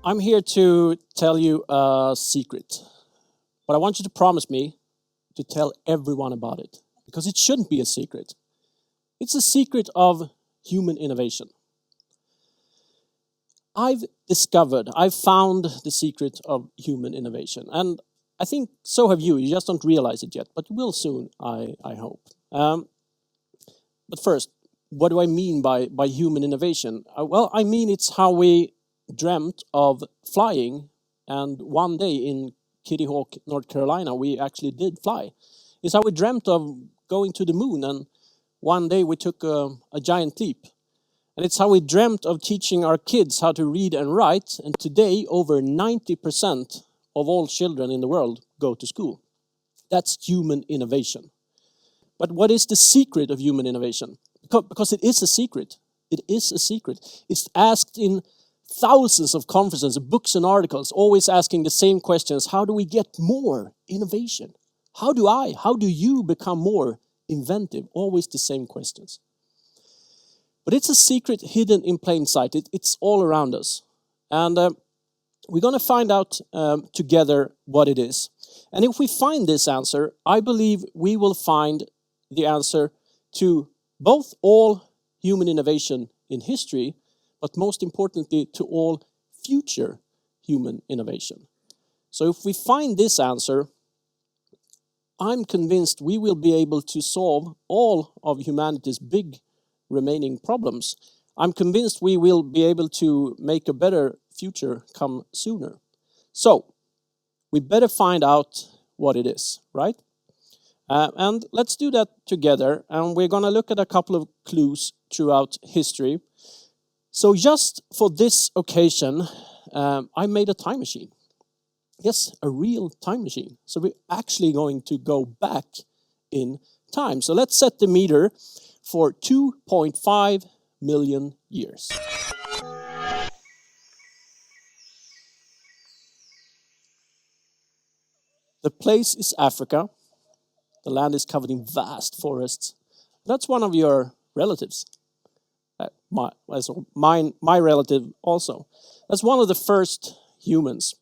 I'm here to tell you a secret, but I want you to promise me to tell everyone about it, because it shouldn't be a secret. It's a secret of human innovation. I've found the secret of human innovation, and I think so have you. You just don't realize it yet, but you will soon, I hope. But first, what do I mean by human innovation? Well, I mean it's how we dreamt of flying, and one day in Kitty Hawk, North Carolina, we actually did fly. It's how we dreamt of going to the moon, and one day we took a giant leap. And it's how we dreamt of teaching our kids how to read and write, and today over 90% of all children in the world go to school. That's human innovation. But what is the secret of human innovation? Because it is a secret. It is a secret. It's asked in thousands of conferences, books and articles, always asking the same questions. How do we get more innovation? How do you become more inventive? Always the same questions. But it's a secret hidden in plain sight. It's all around us. And we're going to find out together what it is. And if we find this answer, I believe we will find the answer to both all human innovation in history, but most importantly to all future human innovation. So if we find this answer, I'm convinced we will be able to solve all of humanity's big remaining problems. I'm convinced we will be able to make a better future come sooner. So we better find out what it is, right? And let's do that together. And we're going to look at a couple of clues throughout history. So just for this occasion, I made a time machine. Yes, a real time machine. So we're actually going to go back in time. So let's set the meter for 2.5 million years. The place is Africa. The land is covered in vast forests. That's one of your relatives. My relative also. That's one of the first humans.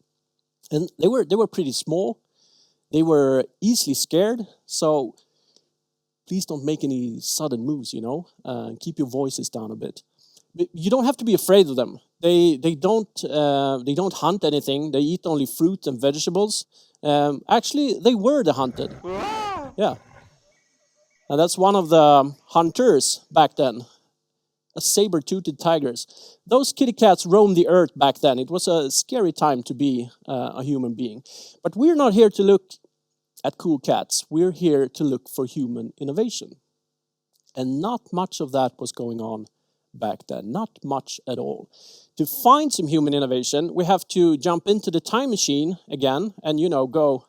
And they were pretty small. They were easily scared. So please don't make any sudden moves, keep your voices down a bit. You don't have to be afraid of them. They don't hunt anything. They eat only fruit and vegetables. Actually, they were the hunted. Yeah. And that's one of the hunters back then. A saber-toothed tigers. Those kitty cats roamed the earth back then. It was a scary time to be a human being. But we're not here to look at cool cats. We're here to look for human innovation. And not much of that was going on back then. Not much at all. To find some human innovation, we have to jump into the time machine again and, go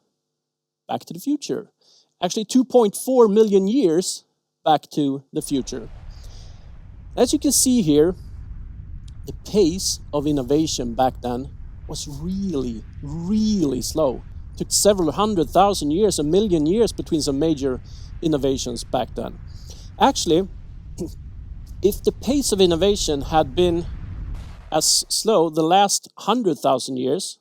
back to the future. Actually, 2.4 million years back to the future. As you can see here, the pace of innovation back then was really, really slow. It took several 100,000 years, 1 million years between some major innovations back then. Actually, if the pace of innovation had been as slow the last 100,000 years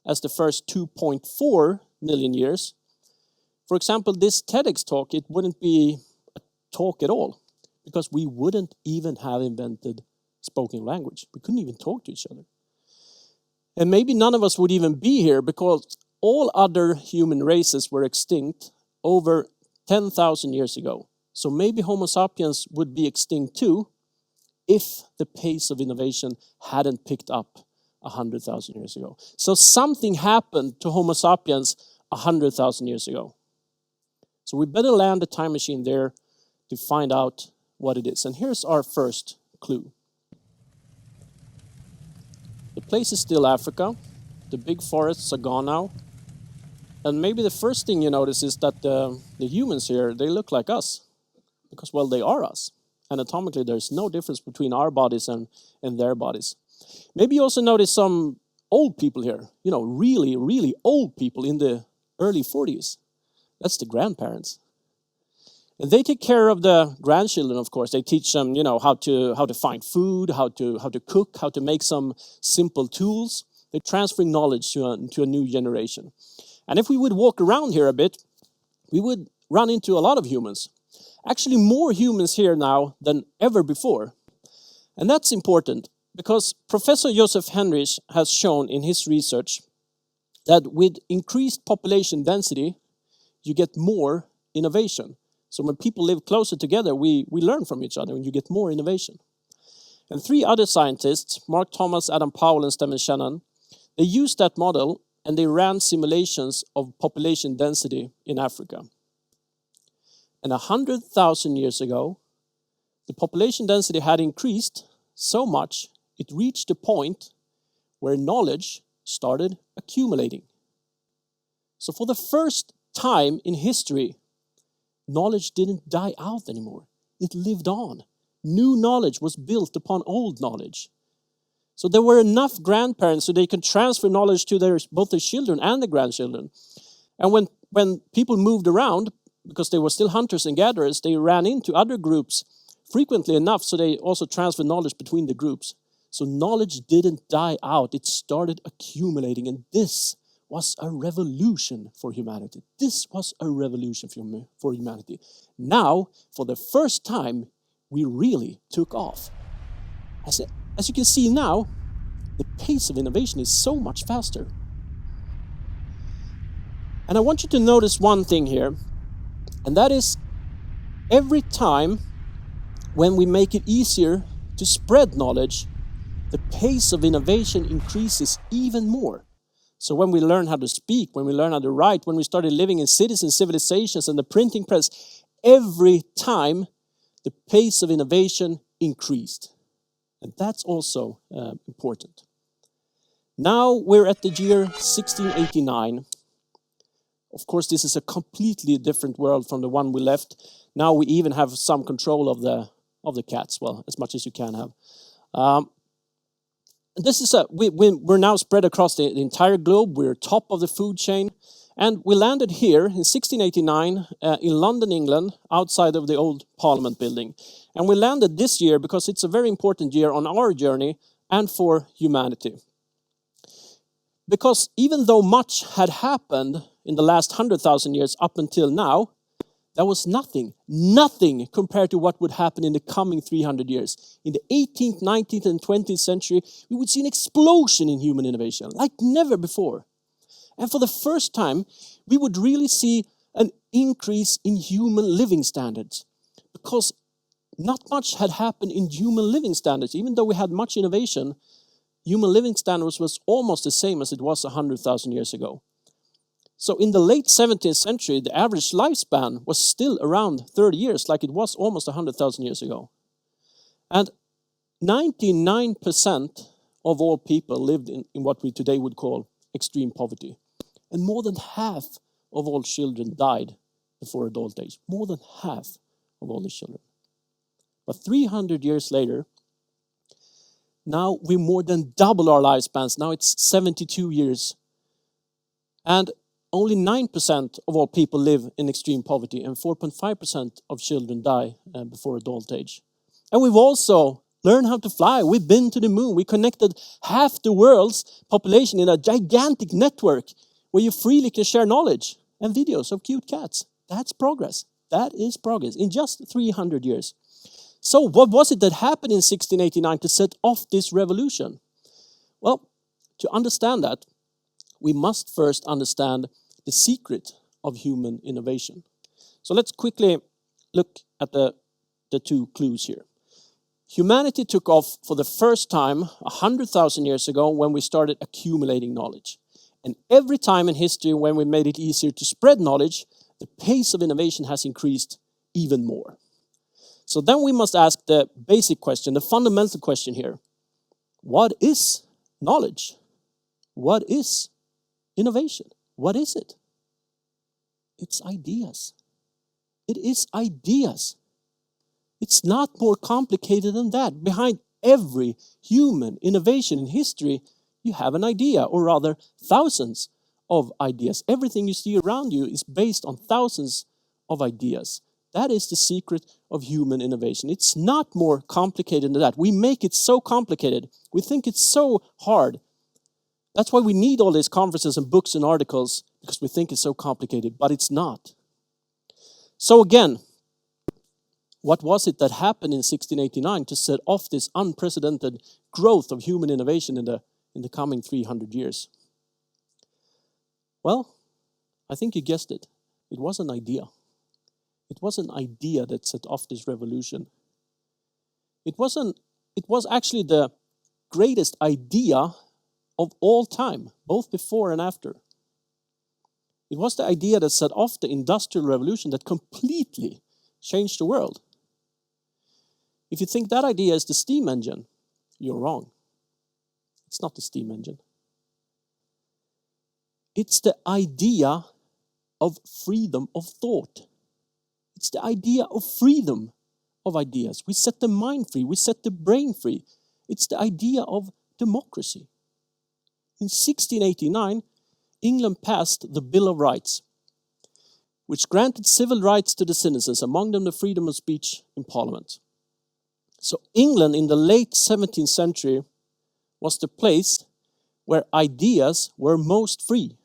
as the first 2.4 million years, for example, this TEDx talk, it wouldn't be a talk at all. Because we wouldn't even have invented spoken language. We couldn't even talk to each other. And maybe none of us would even be here because all other human races were extinct over 10,000 years ago. So maybe Homo sapiens would be extinct too if the pace of innovation hadn't picked up 100,000 years ago. So something happened to Homo sapiens 100,000 years ago. So we better land the time machine there to find out what it is. And here's our first clue. The place is still Africa. The big forests are gone now. And maybe the first thing you notice is that the humans here, they look like us. Because, well, they are us. Anatomically, there's no difference between our bodies and their bodies. Maybe you also notice some old people here. Really, really old people in the early 40s. That's the grandparents. And they take care of the grandchildren, of course. They teach them, how to find food, how to cook, how to make some simple tools. They're transferring knowledge to a new generation. And if we would walk around here a bit, we would run into a lot of humans. Actually, more humans here now than ever before. And that's important because Professor Joseph Henrich has shown in his research that with increased population density, you get more innovation. So when people live closer together, we learn from each other and you get more innovation. And 3 other scientists, Mark Thomas, Adam Powell, and Stephen Shannon, they used that model and they ran simulations of population density in Africa. And 100,000 years ago, the population density had increased so much, it reached a point where knowledge started accumulating. So for the first time in history, knowledge didn't die out anymore. It lived on. New knowledge was built upon old knowledge. So there were enough grandparents so they could transfer knowledge to both their children and the grandchildren. And when people moved around, because they were still hunters and gatherers, they ran into other groups frequently enough so they also transferred knowledge between the groups. So knowledge didn't die out, it started accumulating, and this was a revolution for humanity. This was a revolution for humanity. Now, for the first time, we really took off. As you can see now, the pace of innovation is so much faster. And I want you to notice one thing here, and that is every time when we make it easier to spread knowledge, the pace of innovation increases even more. So when we learn how to speak, when we learn how to write, when we started living in cities and civilizations and the printing press, every time the pace of innovation increased. And that's also important. Now we're at the year 1689. Of course, this is a completely different world from the one we left. Now we even have some control of the cats, well, as much as you can have. We're now spread across the entire globe. We're top of the food chain. And we landed here in 1689 in London, England, outside of the old Parliament building. And we landed this year because it's a very important year on our journey and for humanity. Because even though much had happened in the last 100,000 years up until now, that was nothing compared to what would happen in the coming 300 years. In the 18th, 19th, and 20th century, we would see an explosion in human innovation, like never before. And for the first time, we would really see an increase in human living standards. Because not much had happened in human living standards. Even though we had much innovation, human living standards was almost the same as it was 100,000 years ago. So in the late 17th century, the average lifespan was still around 30 years, like it was almost 100,000 years ago. And 99% of all people lived in what we today would call extreme poverty. And more than half of all children died before adult age. More than half of all the children. But 300 years later, now we more than double our lifespans. Now it's 72 years. And only 9% of all people live in extreme poverty, and 4.5% of children die before adult age. And we've also learned how to fly. We've been to the moon. We connected half the world's population in a gigantic network where you freely can share knowledge and videos of cute cats. That's progress. That is progress in just 300 years. So what was it that happened in 1689 to set off this revolution? Well, to understand that, we must first understand the secret of human innovation. So let's quickly look at the 2 clues here. Humanity took off for the first time 100,000 years ago when we started accumulating knowledge. And every time in history when we made it easier to spread knowledge, the pace of innovation has increased even more. So then we must ask the basic question, the fundamental question here. What is knowledge? What is innovation? What is it? It's ideas. It is ideas. It's not more complicated than that. Behind every human innovation in history, you have an idea, or rather thousands of ideas. Everything you see around you is based on thousands of ideas. That is the secret of human innovation. It's not more complicated than that. We make it so complicated. We think it's so hard That's why we need all these conferences and books and articles, because we think it's so complicated, but it's not. So again, what was it that happened in 1689 to set off this unprecedented growth of human innovation in the coming 300 years? Well, I think you guessed it. It was an idea. It was an idea that set off this revolution. It was actually the greatest idea of all time, both before and after. It was the idea that set off the Industrial Revolution that completely changed the world. If you think that idea is the steam engine, you're wrong. It's not the steam engine. It's the idea of freedom of thought. It's the idea of freedom of ideas. We set the mind free. We set the brain free. It's the idea of democracy. In 1689, England passed the Bill of Rights, which granted civil rights to the citizens, among them the freedom of speech in Parliament. So England in the late 17th century was the place where ideas were most free,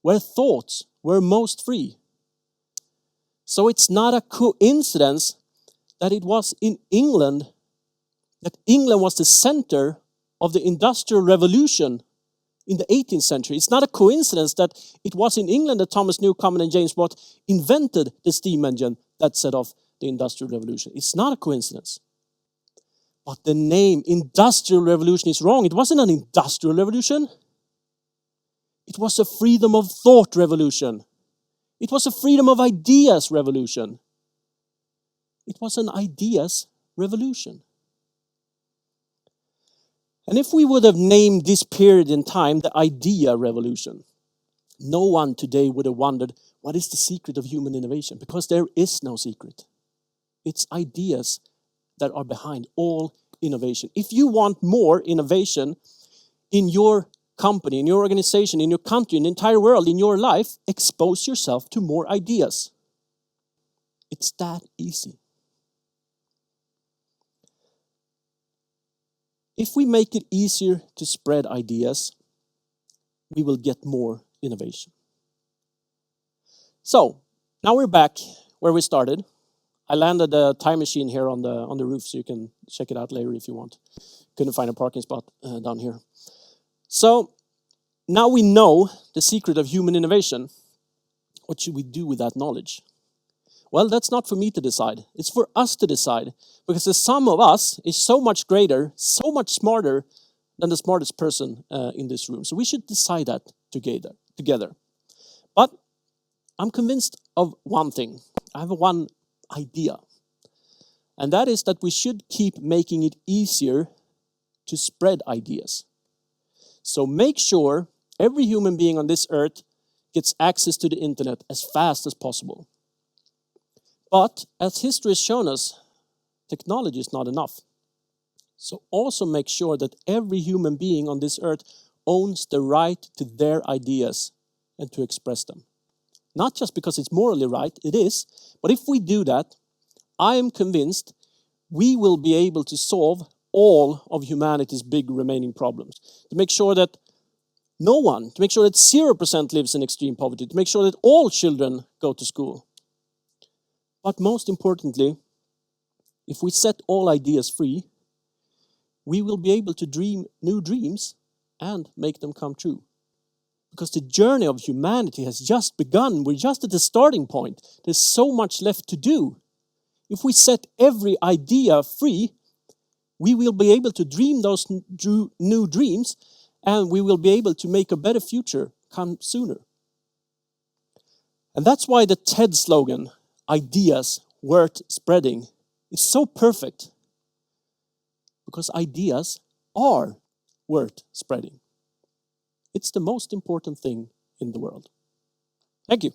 where thoughts were most free. So it's not a coincidence that it was in England, that England was the center of the Industrial Revolution in the 18th century. It's not a coincidence that it was in England that Thomas Newcomen and James Watt invented the steam engine that set off the Industrial Revolution. It's not a coincidence. But the name Industrial Revolution is wrong. It wasn't an industrial revolution. It was a freedom of thought revolution. It was a freedom of ideas revolution. It was an ideas revolution. And if we would have named this period in time the idea revolution, no one today would have wondered, what is the secret of human innovation? Because there is no secret. It's ideas that are behind all innovation. If you want more innovation in your company, in your organization, in your country, in the entire world, in your life, expose yourself to more ideas. It's that easy. If we make it easier to spread ideas, we will get more innovation. So, now we're back where we started. I landed a time machine here on the roof, so you can check it out later if you want. Couldn't find a parking spot down here. So, now we know the secret of human innovation. What should we do with that knowledge? Well, that's not for me to decide. It's for us to decide. Because the sum of us is so much greater, so much smarter than the smartest person in this room. So we should decide that together. But I'm convinced of one thing. I have one idea. And that is that we should keep making it easier to spread ideas. So make sure every human being on this earth gets access to the internet as fast as possible. But as history has shown us, technology is not enough. So also make sure that every human being on this earth owns the right to their ideas and to express them. Not just because it's morally right, it is, but if we do that, I am convinced we will be able to solve all of humanity's big remaining problems. To make sure that to make sure that 0% lives in extreme poverty, to make sure that all children go to school. But most importantly, if we set all ideas free, we will be able to dream new dreams and make them come true. Because the journey of humanity has just begun. We're just at the starting point. There's so much left to do. If we set every idea free, we will be able to dream those new dreams, and we will be able to make a better future come sooner. And that's why the TED slogan, ideas worth spreading, is so perfect. Because ideas are worth spreading. It's the most important thing in the world. Thank you.